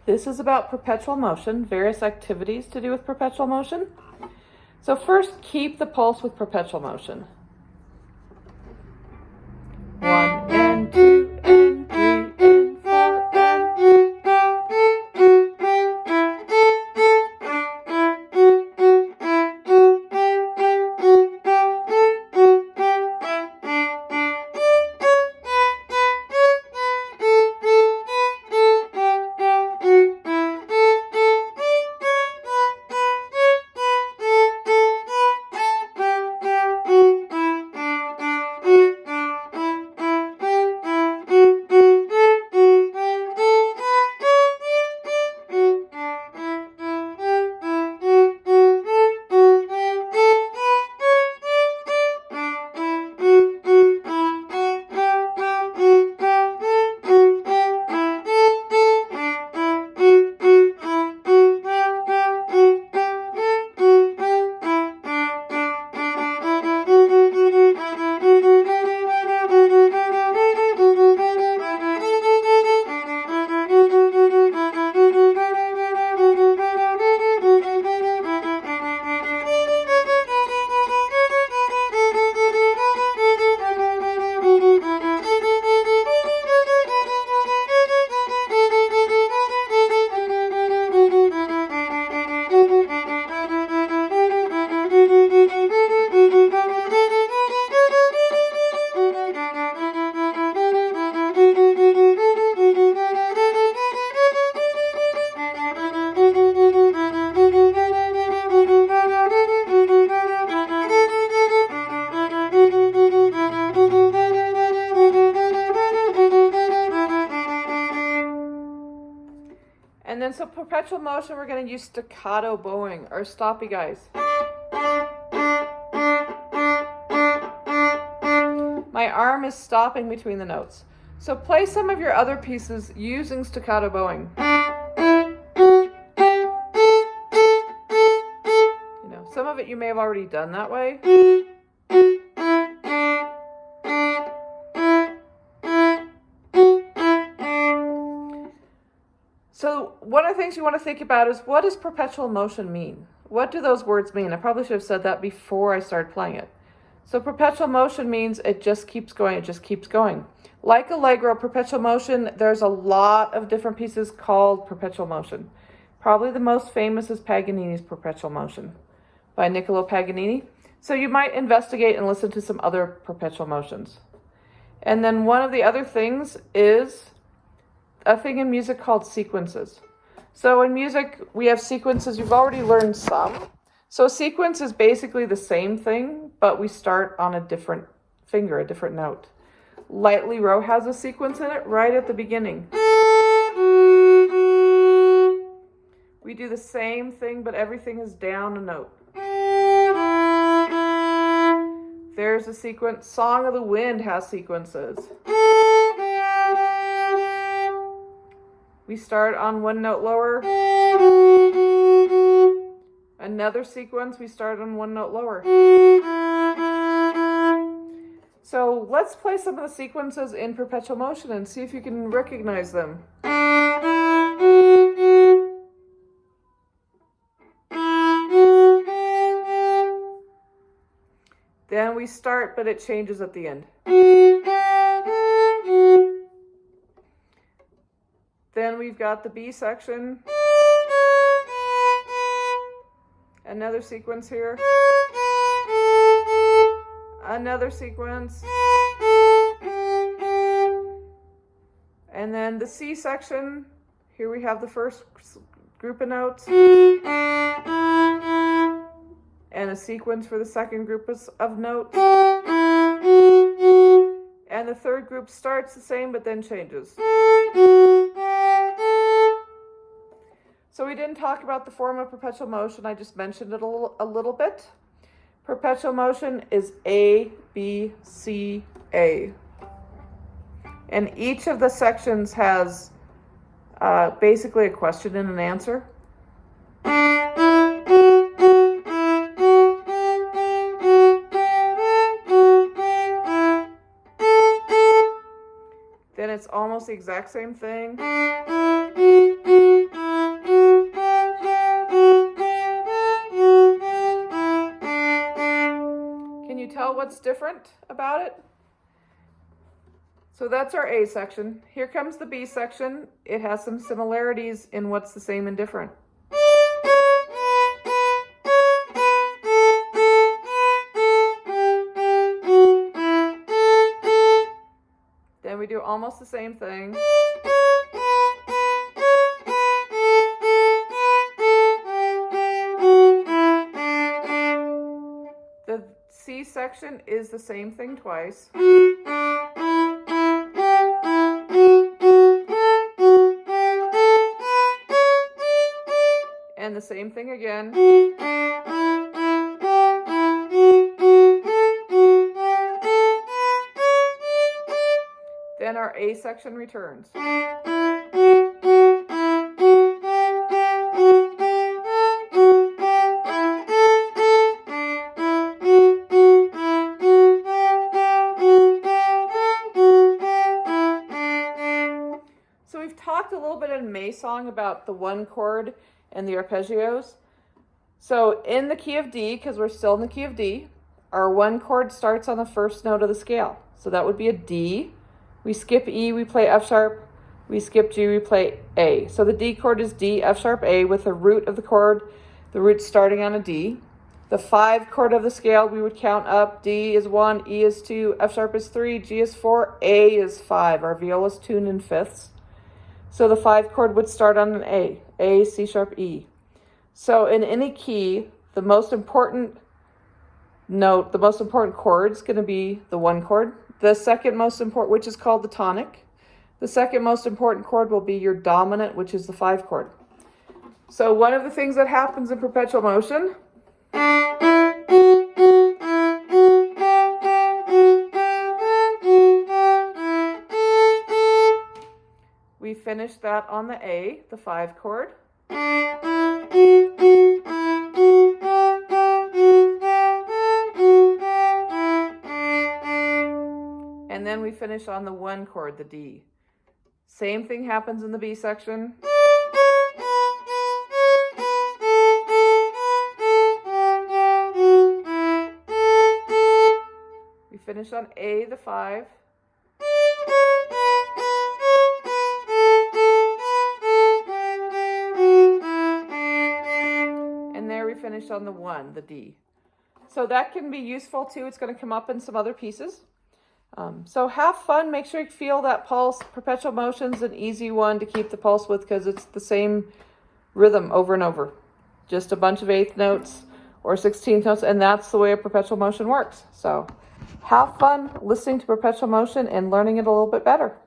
This is about perpetual motion, various activities to do with perpetual motion. So first, keep the pulse with perpetual motion. 1 and 2 and 3 and 4 and... And then, so perpetual motion, we're going to use staccato bowing, or stoppy guys. My arm is stopping between the notes. So play some of your other pieces using staccato bowing. You know, some of it you may have already done that way. So one of the things you want to think about is, what does perpetual motion mean? What do those words mean? I probably should have said that before I started playing it. So perpetual motion means it just keeps going, it just keeps going. Like Allegro, perpetual motion, there's a lot of different pieces called perpetual motion. Probably the most famous is Paganini's Perpetual Motion by Niccolo Paganini. So you might investigate and listen to some other perpetual motions. And then one of the other things is a thing in music called sequences. So in music, we have sequences. You've already learned some. So a sequence is basically the same thing, but we start on a different finger, a different note. Lightly Row has a sequence in it right at the beginning. We do the same thing, but everything is down a note. There's a sequence. Song of the Wind has sequences. We start on one note lower. Another sequence, we start on one note lower. So let's play some of the sequences in perpetual motion and see if you can recognize them. Then we start, but it changes at the end. Then we've got the B section. Another sequence here. Another sequence. And then the C section. Here we have the first group of notes. And a sequence for the second group of notes. And the third group starts the same but then changes. So we didn't talk about the form of perpetual motion. I just mentioned it a little bit. Perpetual motion is A, B, C, A. And each of the sections has basically a question and an answer. Then it's almost the exact same thing. tell what's different about it? So that's our A section. Here comes the B section. It has some similarities in what's the same and different. Then we do almost the same thing. The C section is the same thing twice. And the same thing again. Then our A section returns. So we've talked a little bit in May song about the one chord and the arpeggios. So in the key of D, because we're still in the key of D, our one chord starts on the first note of the scale. So that would be a D. We skip E, we play F sharp. We skip G, we play A. So the D chord is D, F sharp, A, with the root of the chord, the root starting on a D. The 5 chord of the scale, we would count up. D is 1, E is 2, F sharp is 3, G is 4, A is 5. Our viola is tuned in fifths. So the 5 chord would start on an A, C sharp, E. So in any key, the most important note, the most important chord is going to be the one chord. The second most important, which is called the tonic. The second most important chord will be your dominant, which is the 5 chord. So one of the things that happens in perpetual motion we finish that on the A, the 5 chord. And then we finish on the 1 chord, the D. Same thing happens in the B section. We finish on A, the 5. And there we finish on the 1, the D. So that can be useful too. It's going to come up in some other pieces. So have fun. Make sure you feel that pulse. Perpetual motion's an easy one to keep the pulse with because it's the same rhythm over and over. Just a bunch of 8th notes or 16th notes, and that's the way a perpetual motion works. So have fun listening to perpetual motion and learning it a little bit better.